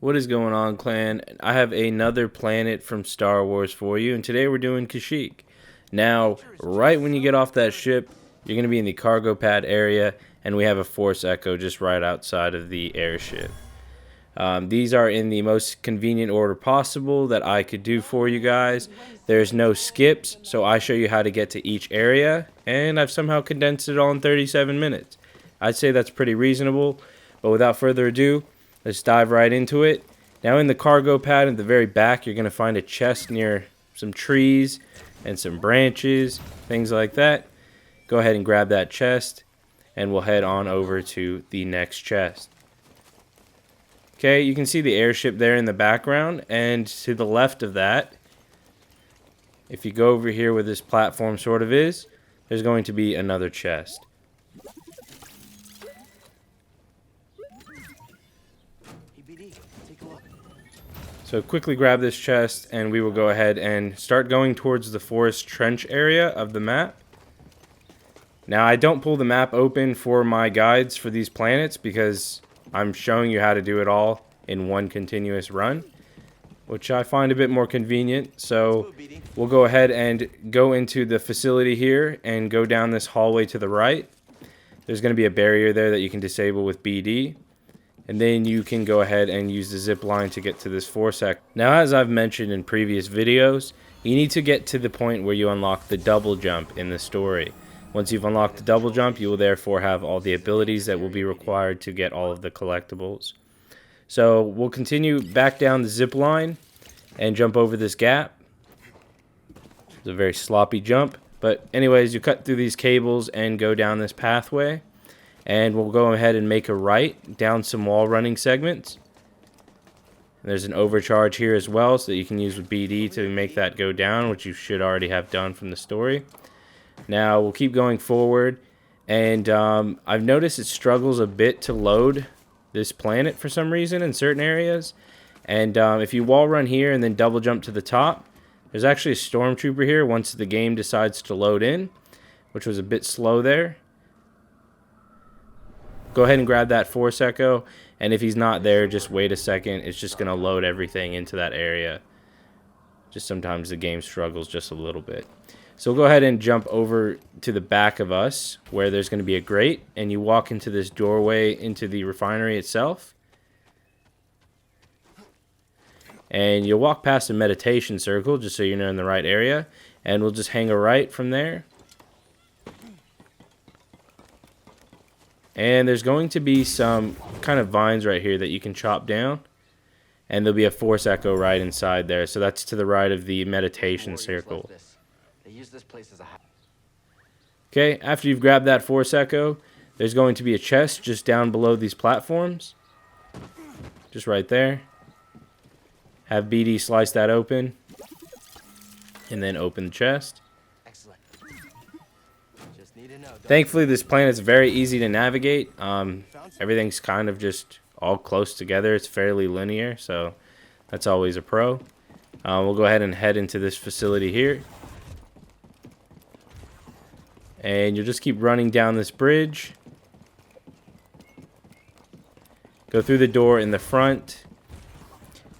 What is going on, clan? I have another planet from Star Wars for you, and today we're doing Kashyyyk. Now, right when you get off that ship, you're going to be in the cargo pad area, and we have a Force Echo just right outside of the airship. These are in the most convenient order possible that I could do for you guys. There's no skips, so I show you how to get to each area, and I've somehow condensed it all in 37 minutes. I'd say that's pretty reasonable, but without further ado, let's dive right into it. Now in the cargo pad at the very back, you're going to find a chest near some trees and some branches, things like that. Go ahead and grab that chest, and we'll head on over to the next chest. Okay, you can see the airship there in the background, and to the left of that, if you go over here where this platform sort of is, there's going to be another chest. So quickly grab this chest, and we will go ahead and start going towards the forest trench area of the map. Now, I don't pull the map open for my guides for these planets because I'm showing you how to do it all in one continuous run, which I find a bit more convenient. So we'll go ahead and go into the facility here and go down this hallway to the right. There's going to be a barrier there that you can disable with BD. And then you can go ahead and use the zip line to get to this Force Echo. Now, as I've mentioned in previous videos, you need to get to the point where you unlock the double jump in the story. Once you've unlocked the double jump, you will therefore have all the abilities that will be required to get all of the collectibles. So we'll continue back down the zip line and jump over this gap. It's a very sloppy jump. But anyways, you cut through these cables and go down this pathway. And we'll go ahead and make a right down some wall running segments. And there's an overcharge here as well, so that you can use with BD to make that go down, which you should already have done from the story. Now we'll keep going forward, and I've noticed it struggles a bit to load this planet for some reason in certain areas. And if you wall run here and then double jump to the top, there's actually a stormtrooper here once the game decides to load in, which was a bit slow there. Go ahead and grab that Force Echo, and if he's not there, just wait a second. It's just going to load everything into that area. Just sometimes the game struggles just a little bit. So we'll go ahead and jump over to the back of us, where there's going to be a grate, and you walk into this doorway into the refinery itself. And you'll walk past a meditation circle, just so you're in the right area, and we'll just hang a right from there. And there's going to be some kind of vines right here that you can chop down. And there'll be a Force Echo right inside there. So that's to the right of the meditation circle. Okay, after you've grabbed that Force Echo, there's going to be a chest just down below these platforms. Just right there. Have BD slice that open. And then open the chest. Thankfully, this planet's very easy to navigate. Everything's kind of just all close together. It's fairly linear, so that's always a pro. We'll go ahead and head into this facility here. And you'll just keep running down this bridge. Go through the door in the front.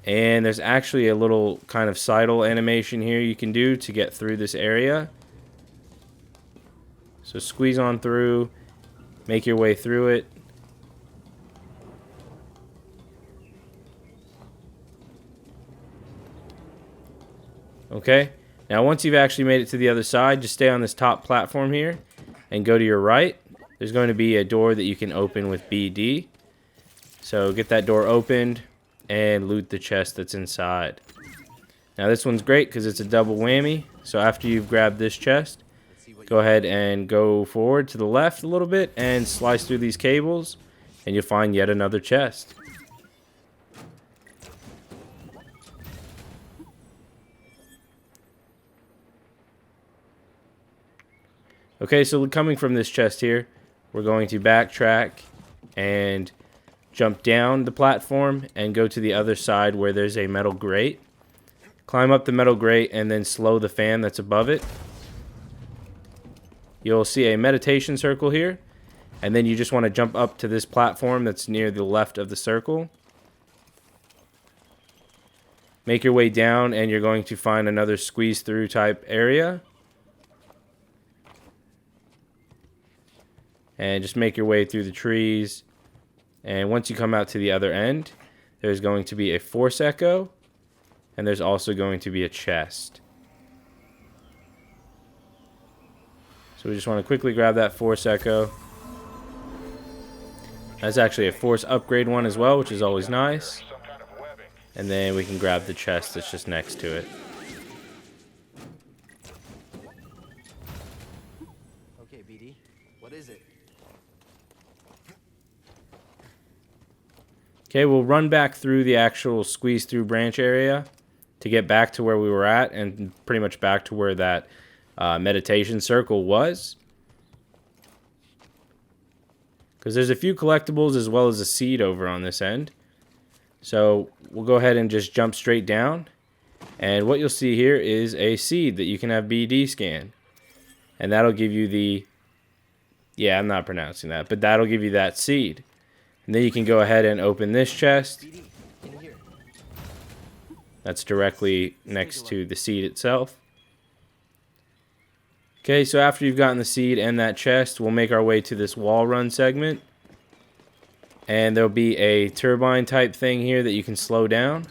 And there's actually a little kind of sidle animation here you can do to get through this area. So squeeze on through, make your way through it. Okay, now once you've actually made it to the other side, just stay on this top platform here and go to your right. There's going to be a door that you can open with BD. So get that door opened and loot the chest that's inside. Now this one's great because it's a double whammy. So after you've grabbed this chest, go ahead and go forward to the left a little bit and slice through these cables, and you'll find yet another chest. Okay, so coming from this chest here, we're going to backtrack and jump down the platform and go to the other side where there's a metal grate. Climb up the metal grate and then slow the fan that's above it. You'll see a meditation circle here, and then you just want to jump up to this platform that's near the left of the circle. Make your way down, and you're going to find another squeeze through type area. And just make your way through the trees. And once you come out to the other end, there's going to be a force echo. And there's also going to be a chest. So we just want to quickly grab that force echo. That's actually a force upgrade one as well, which is always nice. And then we can grab the chest that's just next to it. Okay, BD, what is it? Okay, we'll run back through the actual squeeze through branch area to get back to where we were at, and pretty much back to where that meditation circle was. Because there's a few collectibles as well as a seed over on this end. So we'll go ahead and just jump straight down. And what you'll see here is a seed that you can have BD scan. And that'll give you the... Yeah, I'm not pronouncing that. But that'll give you that seed. And then you can go ahead and open this chest. That's directly next to the seed itself. Okay, so after you've gotten the seed and that chest, we'll make our way to this wall run segment. And there'll be a turbine type thing here that you can slow down.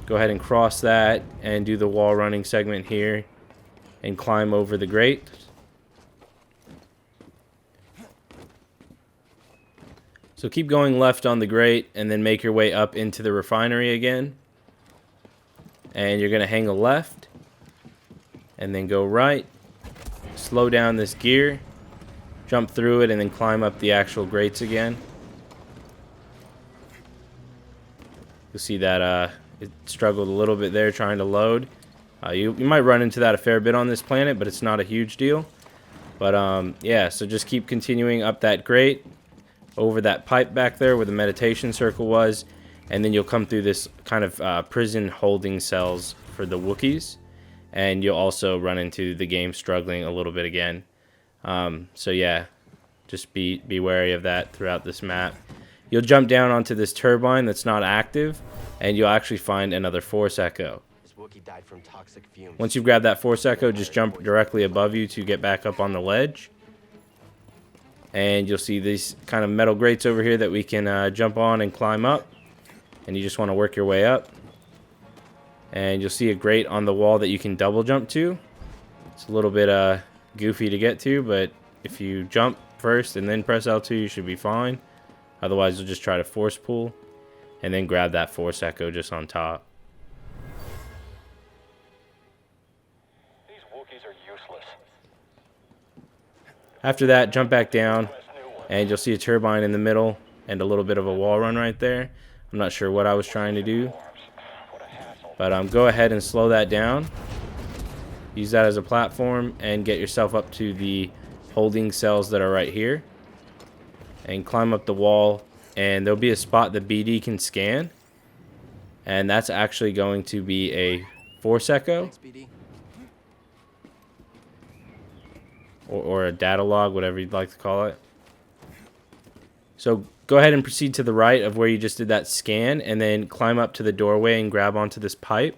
Go ahead and cross that and do the wall running segment here and climb over the grate. So keep going left on the grate and then make your way up into the refinery again. And you're going to hang a left and then go right. Slow down this gear. Jump through it and then climb up the actual grates again. You'll see that it struggled a little bit there trying to load. You might run into that a fair bit on this planet, but it's not a huge deal. But yeah, so just keep continuing up that grate, over that pipe back there where the meditation circle was, and then you'll come through this kind of prison holding cells for the Wookiees, and you'll also run into the game struggling a little bit again. So yeah, just be wary of that throughout this map. You'll jump down onto this turbine that's not active, and you'll actually find another force echo. Died from toxic fumes. Once you grab that force echo, just jump directly above you to get back up on the ledge. And you'll see these kind of metal grates over here that we can jump on and climb up. And you just want to work your way up. And you'll see a grate on the wall that you can double jump to. It's a little bit goofy to get to, but if you jump first and then press L2, you should be fine. Otherwise, you'll just try to force pull and then grab that force echo just on top. After that, jump back down, and you'll see a turbine in the middle and a little bit of a wall run right there. I'm not sure what I was trying to do, but go ahead and slow that down. Use that as a platform and get yourself up to the holding cells that are right here. And climb up the wall, and there'll be a spot that BD can scan. And that's actually going to be a force echo. Thanks, BD. Or a data log, whatever you'd like to call it. So go ahead and proceed to the right of where you just did that scan, and then climb up to the doorway and grab onto this pipe.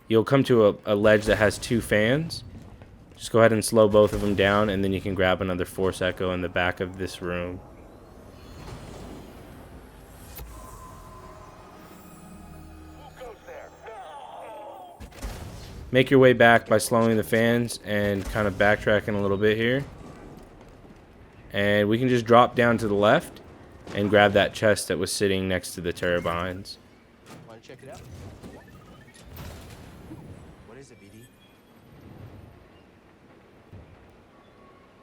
You'll come to a ledge that has two fans. Just go ahead and slow both of them down, and then you can grab another force echo in the back of this room. Make your way back by slowing the fans and kind of backtracking a little bit here. And we can just drop down to the left and grab that chest that was sitting next to the turbines. Want to check it out? What is it, BD?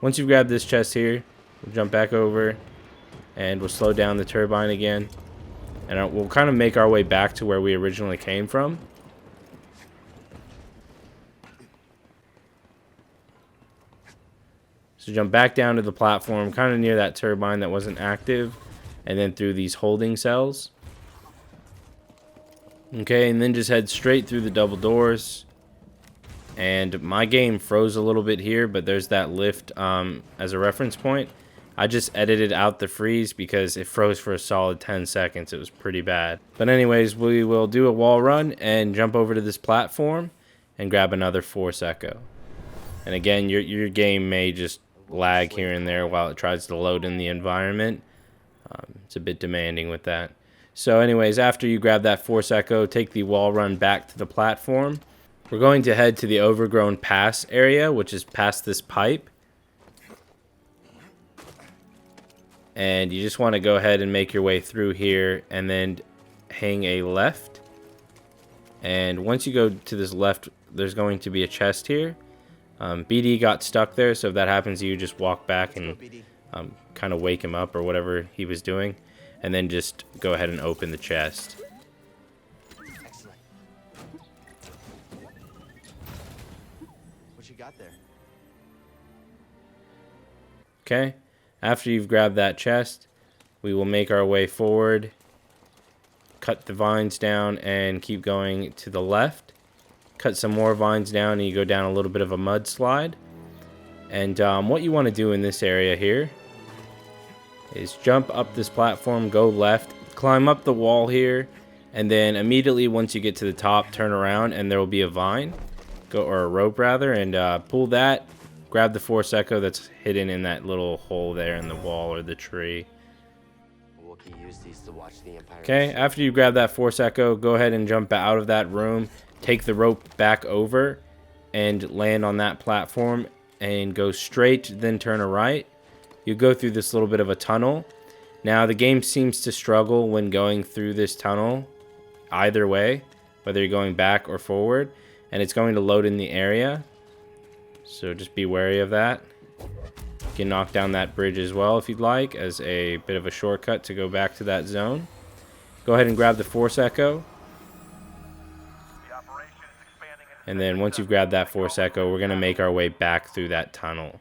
Once you've grabbed this chest here, we'll jump back over and we'll slow down the turbine again. And we'll kind of make our way back to where we originally came from. So jump back down to the platform, kind of near that turbine that wasn't active, and then through these holding cells. Okay, and then just head straight through the double doors. And my game froze a little bit here, but there's that lift as a reference point. I just edited out the freeze because it froze for a solid 10 seconds. It was pretty bad. But anyways, we will do a wall run and jump over to this platform and grab another Force Echo. And again, your game may just lag here and there while it tries to load in the environment. It's a bit demanding with that. So anyways, after you grab that Force Echo, take the wall run back to the platform. We're going to head to the Overgrown Pass area, which is past this pipe. And you just want to go ahead and make your way through here and then hang a left. And once you go to this left, there's going to be a chest here. BD got stuck there, so if that happens, you just walk back and kind of wake him up or whatever he was doing. And then just go ahead and open the chest. Excellent. What you got there? Okay, after you've grabbed that chest, we will make our way forward, cut the vines down, and keep going to the left. Cut some more vines down, and you go down a little bit of a mudslide. And what you want to do in this area here is jump up this platform, go left, climb up the wall here, and then immediately once you get to the top, turn around, and there will be a vine, or a rope rather, and pull that. Grab the Force Echo that's hidden in that little hole there in the wall or the tree. Okay, after you grab that Force Echo, go ahead and jump out of that room. Take the rope back over and land on that platform and go straight, then turn a right. You go through this little bit of a tunnel. Now the game seems to struggle when going through this tunnel either way, whether you're going back or forward, and it's going to load in the area. So just be wary of that. You can knock down that bridge as well if you'd like, as a bit of a shortcut to go back to that zone. Go ahead and grab the Force Echo. And then once you've grabbed that Force Echo, we're going to make our way back through that tunnel.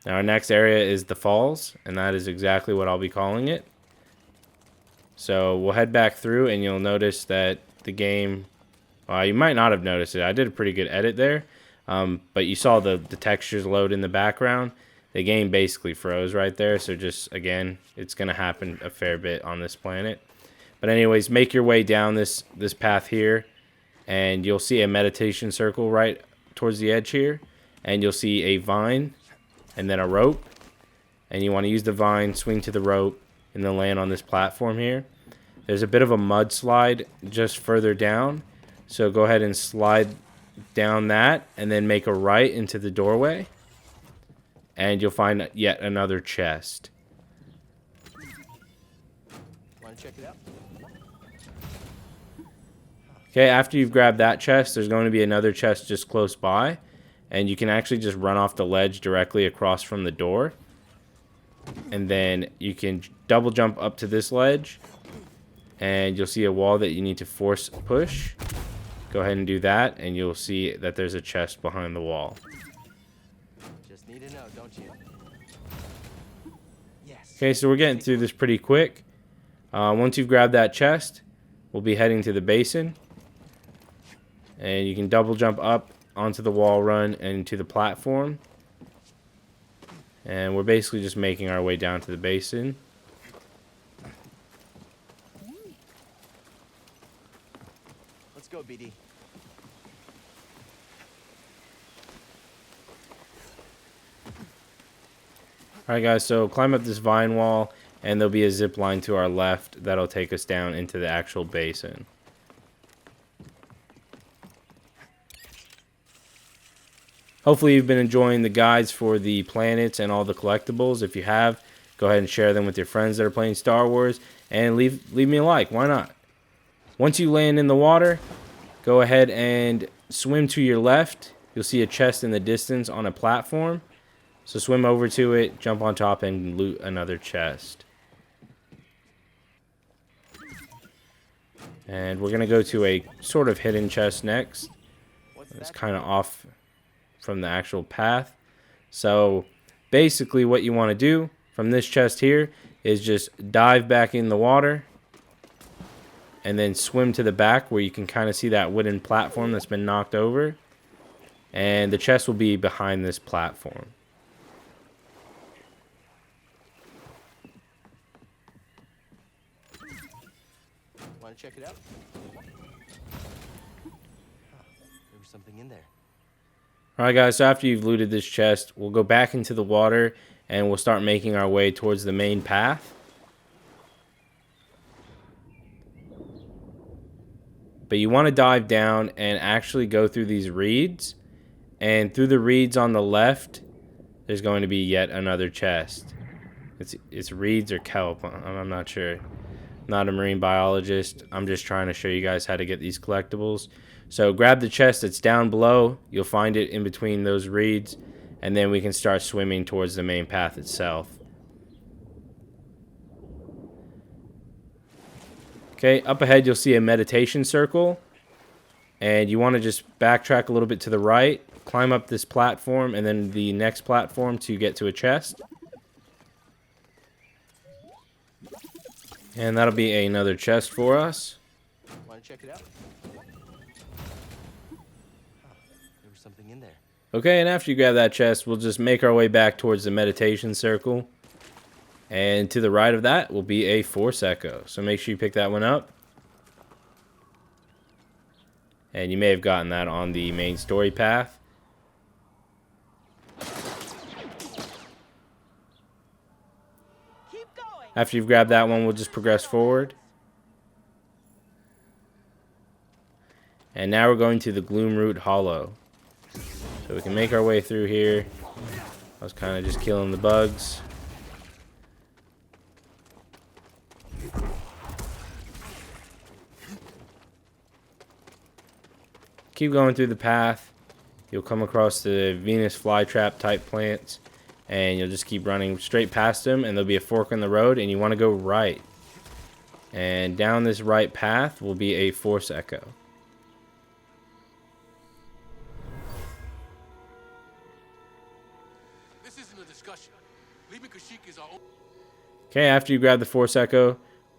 Now our next area is the falls, and that is exactly what I'll be calling it. So we'll head back through, and you'll notice that the game... you might not have noticed it. I did a pretty good edit there. But you saw the textures load in the background. The game basically froze right there. So just, again, it's going to happen a fair bit on this planet. But anyways, make your way down this path here. And you'll see a meditation circle right towards the edge here. And you'll see a vine and then a rope. And you want to use the vine, swing to the rope, and then land on this platform here. There's a bit of a mudslide just further down. So go ahead and slide down that and then make a right into the doorway. And you'll find yet another chest. Want to check it out? Okay, after you've grabbed that chest, there's going to be another chest just close by. And you can actually just run off the ledge directly across from the door. And then you can double jump up to this ledge. And you'll see a wall that you need to force push. Go ahead and do that, and you'll see that there's a chest behind the wall. Just need to know, don't you? Yes. Okay, so we're getting through this pretty quick. Once you've grabbed that chest, we'll be heading to the basin. And you can double jump up onto the wall run and to the platform. And we're basically just making our way down to the basin. Let's go, BD. Alright guys, so climb up this vine wall, and there'll be a zip line to our left that'll take us down into the actual basin. Hopefully you've been enjoying the guides for the planets and all the collectibles. If you have, go ahead and share them with your friends that are playing Star Wars, and leave me a like. Why not? Once you land in the water, go ahead and swim to your left. You'll see a chest in the distance on a platform. So swim over to it, jump on top, and loot another chest. And we're going to go to a sort of hidden chest next. It's kind of off from the actual path. So basically what you want to do from this chest here is just dive back in the water. And then swim to the back where you can kind of see that wooden platform that's been knocked over. And the chest will be behind this platform. Want to check it out? There was something in there. Alright guys, so after you've looted this chest, we'll go back into the water and we'll start making our way towards the main path. But you want to dive down and actually go through these reeds. And through the reeds on the left, there's going to be yet another chest. It's reeds or kelp, I'm not sure. Not a marine biologist. I'm just trying to show you guys how to get these collectibles. So grab the chest that's down below. You'll find it in between those reeds. And then we can start swimming towards the main path itself. Okay, up ahead you'll see a meditation circle. And you want to just backtrack a little bit to the right. Climb up this platform and then the next platform to get to a chest. And that'll be another chest for us. Want to check it out? There was something in there. Okay, and after you grab that chest, we'll just make our way back towards the meditation circle. And to the right of that will be a Force Echo. So make sure you pick that one up. And you may have gotten that on the main story path. After you've grabbed that one, we'll just progress forward. And now we're going to the Gloomroot Hollow. So we can make our way through here. I was kind of just killing the bugs. Keep going through the path. You'll come across the Venus flytrap type plants. And you'll just keep running straight past them, and there'll be a fork in the road, and you want to go right. And down this right path will be a Force Echo. This isn't a discussion. Leaving Kashyyyk is our own. Okay, after you grab the Force Echo,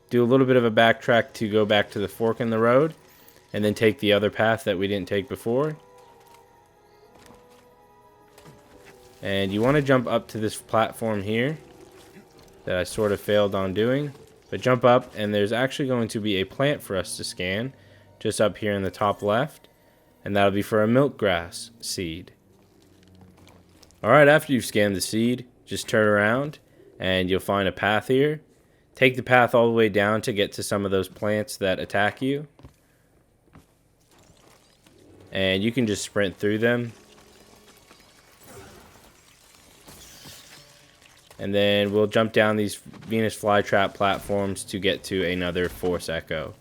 do a little bit of a backtrack to go back to the fork in the road, and then take the other path that we didn't take before. And you want to jump up to this platform here that I sort of failed on doing. But jump up, and there's actually going to be a plant for us to scan just up here in the top left. And that'll be for a milk grass seed. Alright, after you've scanned the seed, just turn around and you'll find a path here. Take the path all the way down to get to some of those plants that attack you. And you can just sprint through them. And then we'll jump down these Venus flytrap platforms to get to another Force Echo.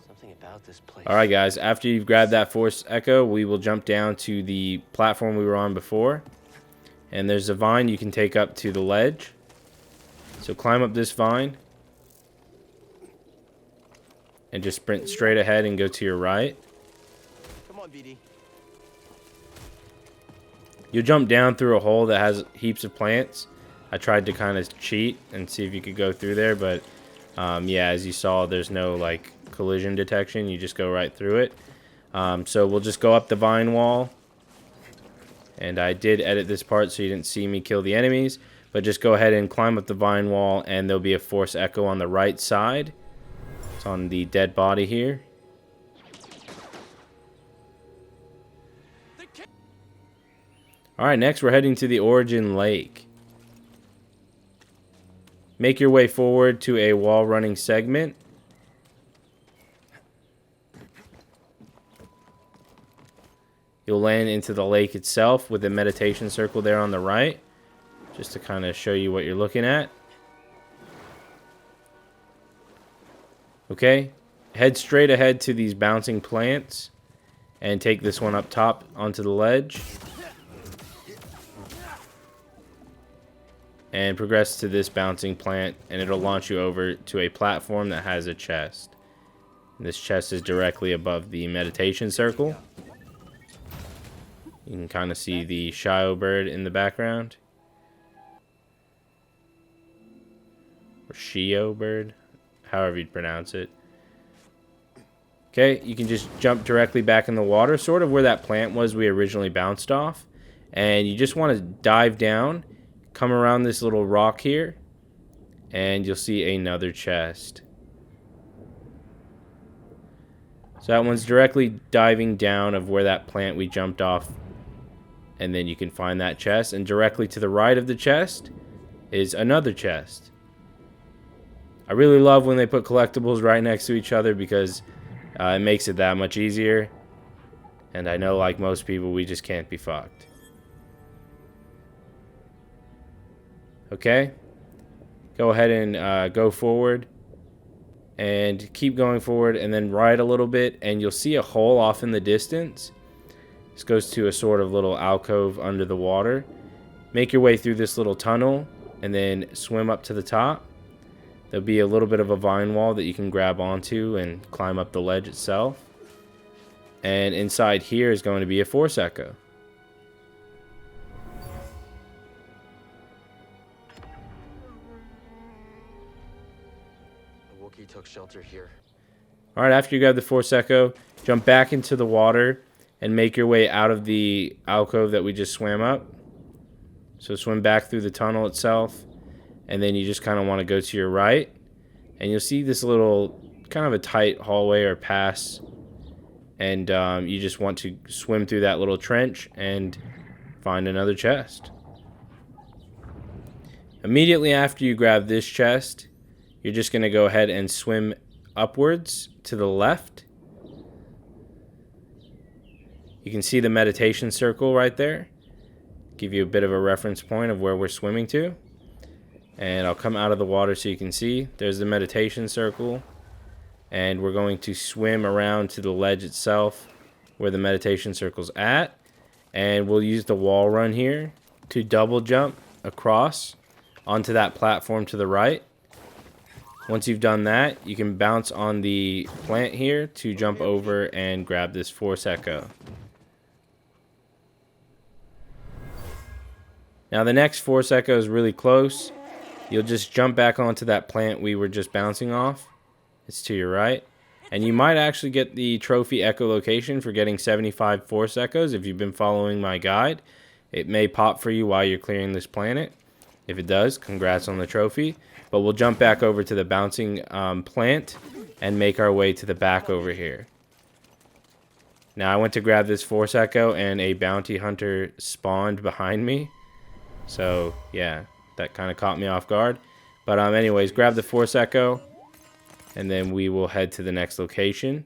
Something about this place. Alright guys, after you've grabbed that Force Echo, we will jump down to the platform we were on before. And there's a vine you can take up to the ledge. So climb up this vine. And just sprint straight ahead and go to your right. Come on, BD. You'll jump down through a hole that has heaps of plants. I tried to kind of cheat and see if you could go through there, but yeah, as you saw, there's no like collision detection. You just go right through it. So we'll just go up the vine wall. And I did edit this part so you didn't see me kill the enemies. But just go ahead and climb up the vine wall, and there'll be a Force Echo on the right side. It's on the dead body here. Alright, next we're heading to the Origin Lake. Make your way forward to a wall running segment. You'll land into the lake itself with a meditation circle there on the right. Just to kind of show you what you're looking at. Okay, head straight ahead to these bouncing plants. And take this one up top onto the ledge. And progress to this bouncing plant, and it'll launch you over to a platform that has a chest. And this chest is directly above the meditation circle. You can kind of see the Shio bird in the background. Or Shio bird, however you'd pronounce it. Okay, you can just jump directly back in the water, sort of where that plant was we originally bounced off. And you just want to dive down, come around this little rock here, and you'll see another chest. So that one's directly diving down of where that plant we jumped off. And then you can find that chest. And directly to the right of the chest is another chest. I really love when they put collectibles right next to each other because it makes it that much easier. And I know, like most people, we just can't be fucked. Okay? Go ahead and go forward. And keep going forward and then right a little bit. And you'll see a hole off in the distance. This goes to a sort of little alcove under the water. Make your way through this little tunnel and then swim up to the top. There'll be a little bit of a vine wall that you can grab onto and climb up the ledge itself. And inside here is going to be a force echo. The Wookiee took shelter here. Alright, after you grab the force echo, jump back into the water and make your way out of the alcove that we just swam up. So swim back through the tunnel itself. And then you just kind of want to go to your right. And you'll see this little kind of a tight hallway or pass. And you just want to swim through that little trench and find another chest. Immediately after you grab this chest, you're just going to go ahead and swim upwards to the left. You can see the meditation circle right there. Give you a bit of a reference point of where we're swimming to. And I'll come out of the water so you can see. There's the meditation circle. And we're going to swim around to the ledge itself where the meditation circle's at. And we'll use the wall run here to double jump across onto that platform to the right. Once you've done that, you can bounce on the plant here to jump over and grab this force echo. Now the next force echo is really close. You'll just jump back onto that plant we were just bouncing off. It's to your right. And you might actually get the trophy echolocation for getting 75 force echoes if you've been following my guide. It may pop for you while you're clearing this planet. If it does, congrats on the trophy. But we'll jump back over to the bouncing plant and make our way to the back over here. Now I went to grab this force echo and a bounty hunter spawned behind me. So yeah, that kind of caught me off guard. But anyways, grab the force echo and then we will head to the next location.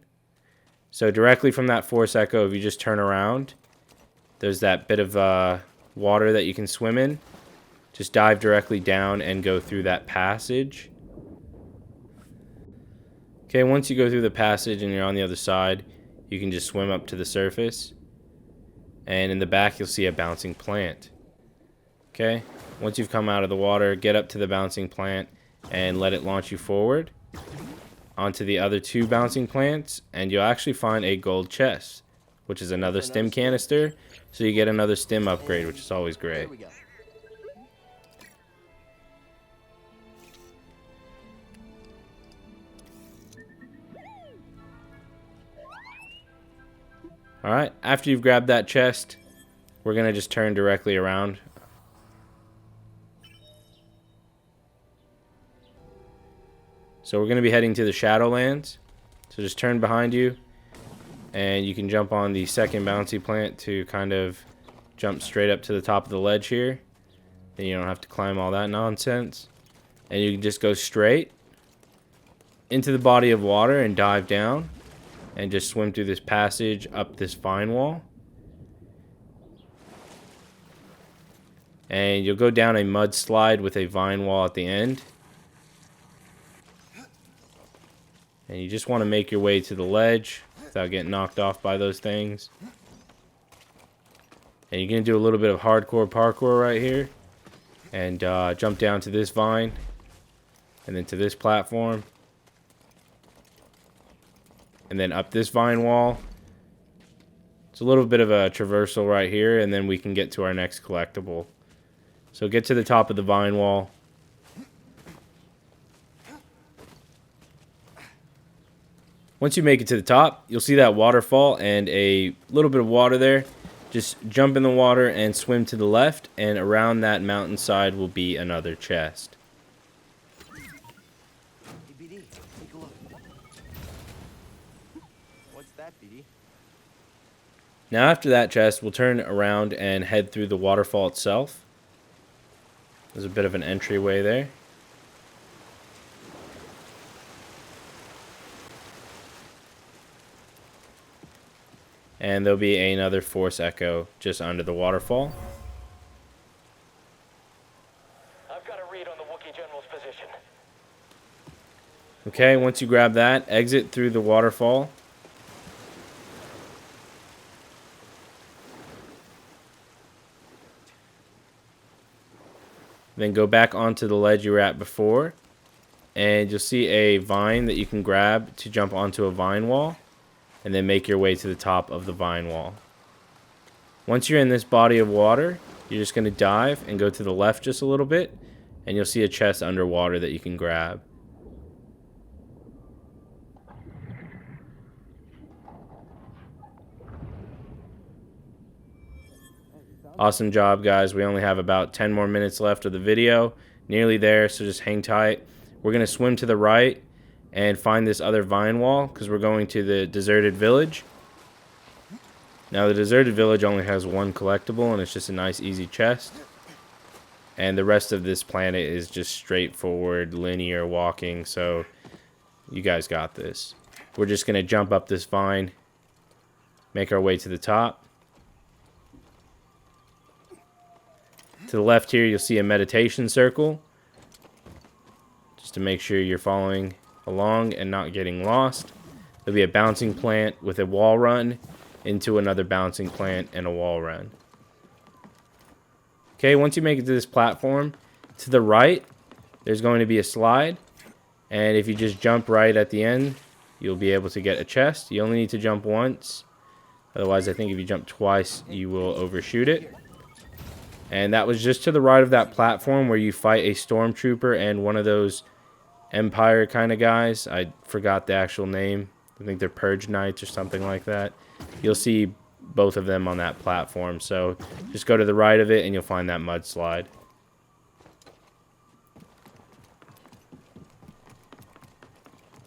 So directly from that force echo, if you just turn around, there's that bit of water that you can swim in. Just dive directly down and go through that passage. Okay, once you go through the passage and you're on the other side, you can just swim up to the surface. And in the back, you'll see a bouncing plant. Okay, once you've come out of the water, get up to the bouncing plant and let it launch you forward onto the other two bouncing plants, and you'll actually find a gold chest, which is another stim canister. So you get another stim upgrade, which is always great. There we go. Alright, after you've grabbed that chest, we're going to just turn directly around. So we're going to be heading to the Shadowlands. So just turn behind you, and you can jump on the second bouncy plant to kind of jump straight up to the top of the ledge here. Then you don't have to climb all that nonsense. And you can just go straight into the body of water and dive down. And just swim through this passage up this vine wall. And you'll go down a mudslide with a vine wall at the end. And you just want to make your way to the ledge without getting knocked off by those things. And you're going to do a little bit of hardcore parkour right here. And jump down to this vine. And then to this platform. And then up this vine wall. It's a little bit of a traversal right here, and then we can get to our next collectible. So get to the top of the vine wall. Once you make it to the top, you'll see that waterfall and a little bit of water there. Just jump in the water and swim to the left, and around that mountainside will be another chest. Hey, BD, take a look. What's that, BD? Now after that chest, we'll turn around and head through the waterfall itself. There's a bit of an entryway there. And there'll be another force echo just under the waterfall. I've got a read on the Wookiee General's position. Okay, once you grab that, exit through the waterfall. Then go back onto the ledge you were at before. And you'll see a vine that you can grab to jump onto a vine wall. And then make your way to the top of the vine wall. Once you're in this body of water, you're just going to dive and go to the left just a little bit. And you'll see a chest underwater that you can grab. Awesome job, guys. We only have about 10 more minutes left of the video. Nearly there, so just hang tight. We're going to swim to the right and find this other vine wall because we're going to the deserted village. Now, the deserted village only has one collectible, and it's just a nice, easy chest. And the rest of this planet is just straightforward, linear walking, so you guys got this. We're just going to jump up this vine, make our way to the top. To the left here, you'll see a meditation circle, just to make sure you're following along and not getting lost. There'll be a bouncing plant with a wall run into another bouncing plant and a wall run. Okay, once you make it to this platform, to the right, there's going to be a slide. And if you just jump right at the end, you'll be able to get a chest. You only need to jump once. Otherwise, I think if you jump twice, you will overshoot it. And that was just to the right of that platform where you fight a stormtrooper and one of those Empire kind of guys. I forgot the actual name. I think they're Purge Knights or something like that. You'll see both of them on that platform. So just go to the right of it and you'll find that mudslide.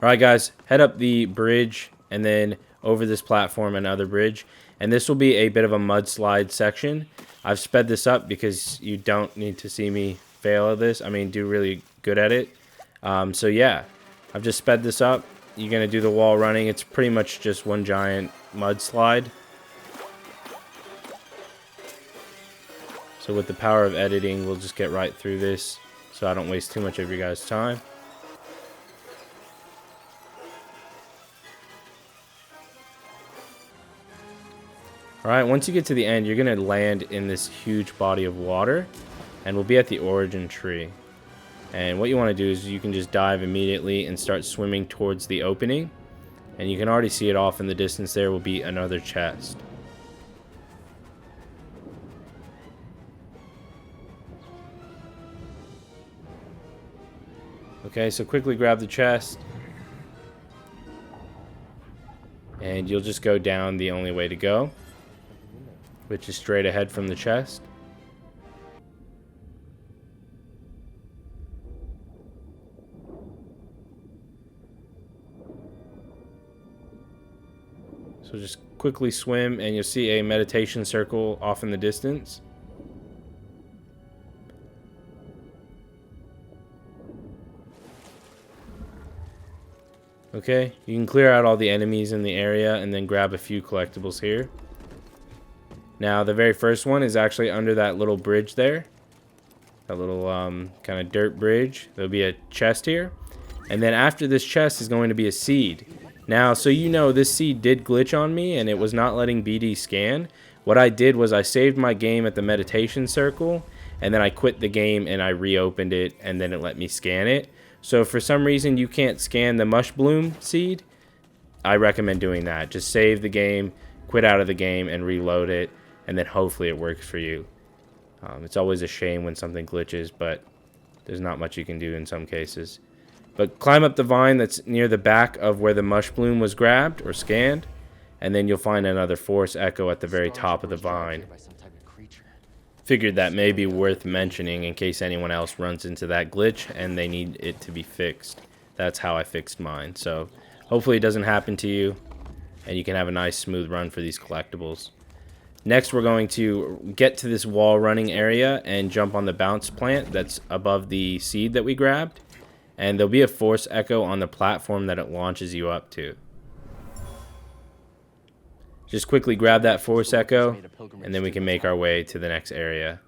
Alright guys, head up the bridge and then over this platform another bridge. And this will be a bit of a mudslide section. I've sped this up because you don't need to see me fail at this. I mean, do really good at it. So yeah, I've just sped this up. You're going to do the wall running. It's pretty much just one giant mudslide. So with the power of editing, we'll just get right through this so I don't waste too much of your guys' time. Alright, once you get to the end, you're going to land in this huge body of water. And we'll be at the origin tree. And what you want to do is you can just dive immediately and start swimming towards the opening. And you can already see it off in the distance there will be another chest. Okay, so quickly grab the chest. And you'll just go down the only way to go, which is straight ahead from the chest. So just quickly swim and you'll see a meditation circle off in the distance. Okay, you can clear out all the enemies in the area and then grab a few collectibles here. Now the very first one is actually under that little bridge there. That little kind of dirt bridge. There'll be a chest here. And then after this chest is going to be a seed. Now, so you know, this seed did glitch on me and it was not letting BD scan. What I did was I saved my game at the meditation circle and then I quit the game and I reopened it and then it let me scan it. So if for some reason you can't scan the mush bloom seed, I recommend doing that. Just save the game, quit out of the game and reload it, and then hopefully it works for you. It's always a shame when something glitches, but there's not much you can do in some cases. But climb up the vine that's near the back of where the mush bloom was grabbed or scanned, and then you'll find another force echo at the very top of the vine. By some type of creature. Figured that may be worth mentioning in case anyone else runs into that glitch and they need it to be fixed. That's how I fixed mine. So hopefully it doesn't happen to you, and you can have a nice smooth run for these collectibles. Next, we're going to get to this wall running area and jump on the bounce plant that's above the seed that we grabbed. And there'll be a force echo on the platform that it launches you up to. Just quickly grab that force echo, and then we can make our way to the next area.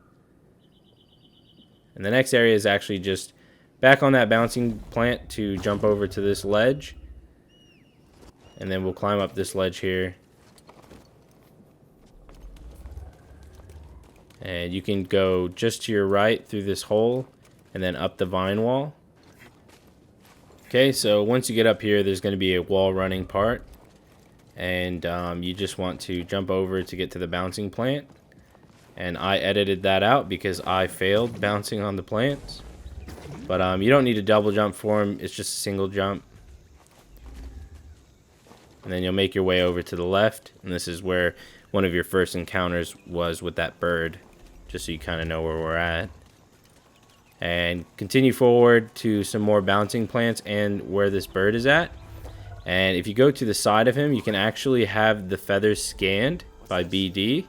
And the next area is actually just back on that bouncing plant to jump over to this ledge. And then we'll climb up this ledge here. And you can go just to your right through this hole and then up the vine wall. Okay, so once you get up here, there's going to be a wall running part. And you just want to jump over to get to the bouncing plant. And I edited that out because I failed bouncing on the plants. But you don't need a double jump for them. It's just a single jump. And then you'll make your way over to the left. And this is where one of your first encounters was with that bird. Just so you kind of know where we're at. And continue forward to some more bouncing plants and where this bird is at. And if you go to the side of him, you can actually have the feathers scanned by BD.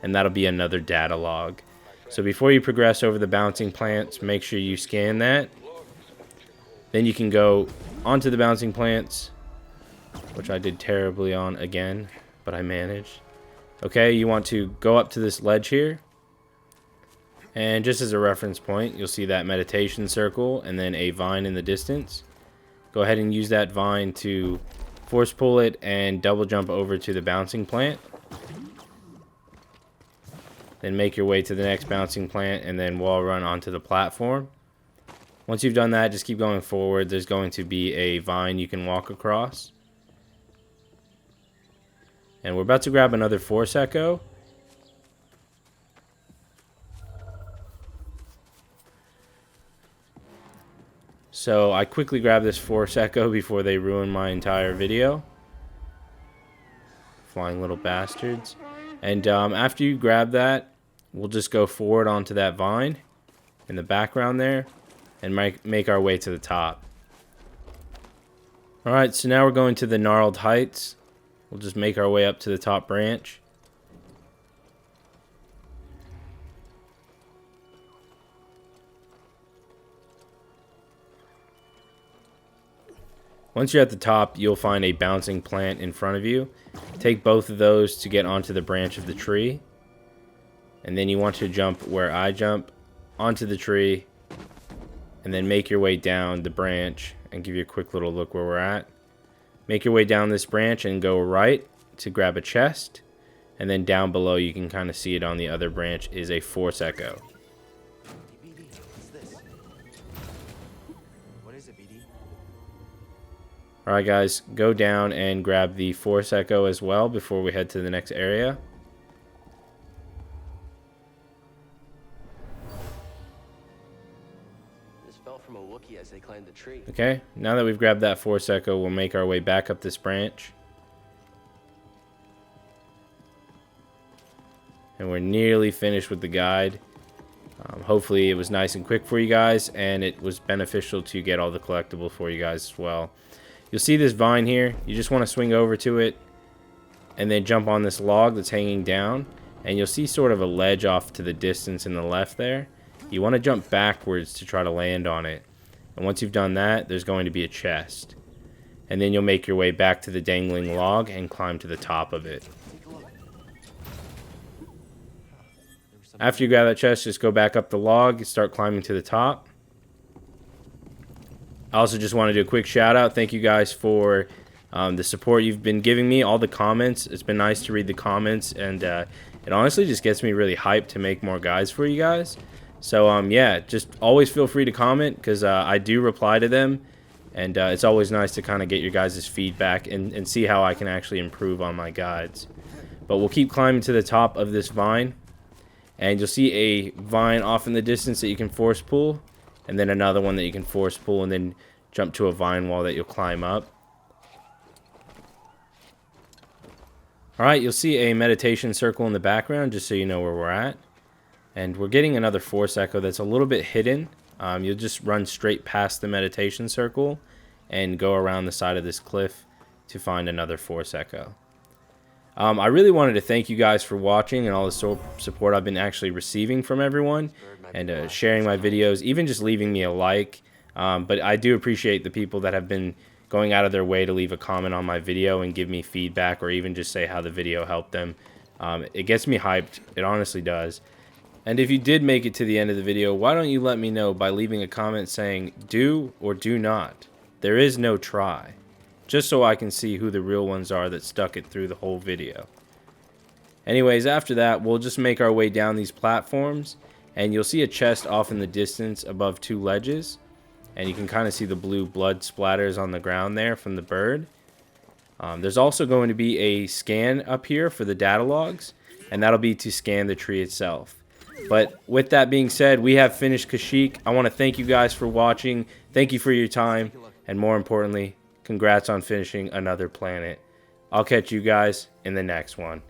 And that'll be another data log. So before you progress over the bouncing plants, make sure you scan that. Then you can go onto the bouncing plants, which I did terribly on again, but I managed. Okay, you want to go up to this ledge here. And just as a reference point, you'll see that meditation circle and then a vine in the distance. Go ahead and use that vine to force pull it and double jump over to the bouncing plant. Then make your way to the next bouncing plant and then wall run onto the platform. Once you've done that, just keep going forward. There's going to be a vine you can walk across. And we're about to grab another force echo. So I quickly grab this force echo before they ruin my entire video. Flying little bastards. And after you grab that, we'll just go forward onto that vine in the background there and make our way to the top. Alright, so now we're going to the Gnarled Heights. We'll just make our way up to the top branch. Once you're at the top, you'll find a bouncing plant in front of you. Take both of those to get onto the branch of the tree. And then you want to jump where I jump, onto the tree, and then make your way down the branch and give you a quick little look where we're at. Make your way down this branch and go right to grab a chest. And then down below, you can kind of see it on the other branch, is a force echo. Hey, BD, what's this? What is it, BD? Alright guys, go down and grab the force echo as well before we head to the next area. This fell from a Wookiee as they climbed the tree. Okay, now that we've grabbed that force echo, we'll make our way back up this branch. And we're nearly finished with the guide. Hopefully it was nice and quick for you guys, and it was beneficial to get all the collectibles for you guys as well. You'll see this vine here. You just want to swing over to it and then jump on this log that's hanging down, and you'll see sort of a ledge off to the distance in the left there. You want to jump backwards to try to land on it. And once you've done that, there's going to be a chest. And then you'll make your way back to the dangling log and climb to the top of it. Take a look. After you grab that chest, just go back up the log, start climbing to the top. I also just want to do a quick shout out. Thank you guys for the support you've been giving me, all the comments. It's been nice to read the comments, and it honestly just gets me really hyped to make more guides for you guys. So yeah, just always feel free to comment, because I do reply to them, and it's always nice to kind of get your guys' feedback and see how I can actually improve on my guides. But we'll keep climbing to the top of this vine, and you'll see a vine off in the distance that you can force pull, and then another one that you can force pull, and then jump to a vine wall that you'll climb up. Alright, you'll see a meditation circle in the background, just so you know where we're at. And we're getting another Force Echo that's a little bit hidden. You'll just run straight past the meditation circle and go around the side of this cliff to find another Force Echo. I really wanted to thank you guys for watching and all the support I've been actually receiving from everyone, and sharing my videos, even just leaving me a like. But I do appreciate the people that have been going out of their way to leave a comment on my video and give me feedback, or even just say how the video helped them. It gets me hyped. It honestly does. And if you did make it to the end of the video, why don't you let me know by leaving a comment saying do or do not. There is no try. Just so I can see who the real ones are that stuck it through the whole video. Anyways, after that, we'll just make our way down these platforms, and you'll see a chest off in the distance above two ledges, and you can kind of see the blue blood splatters on the ground there from the bird. There's also going to be a scan up here for the data logs, and that'll be to scan the tree itself. But with that being said, we have finished Kashyyyk. I want to thank you guys for watching. Thank you for your time, and more importantly, congrats on finishing another planet. I'll catch you guys in the next one.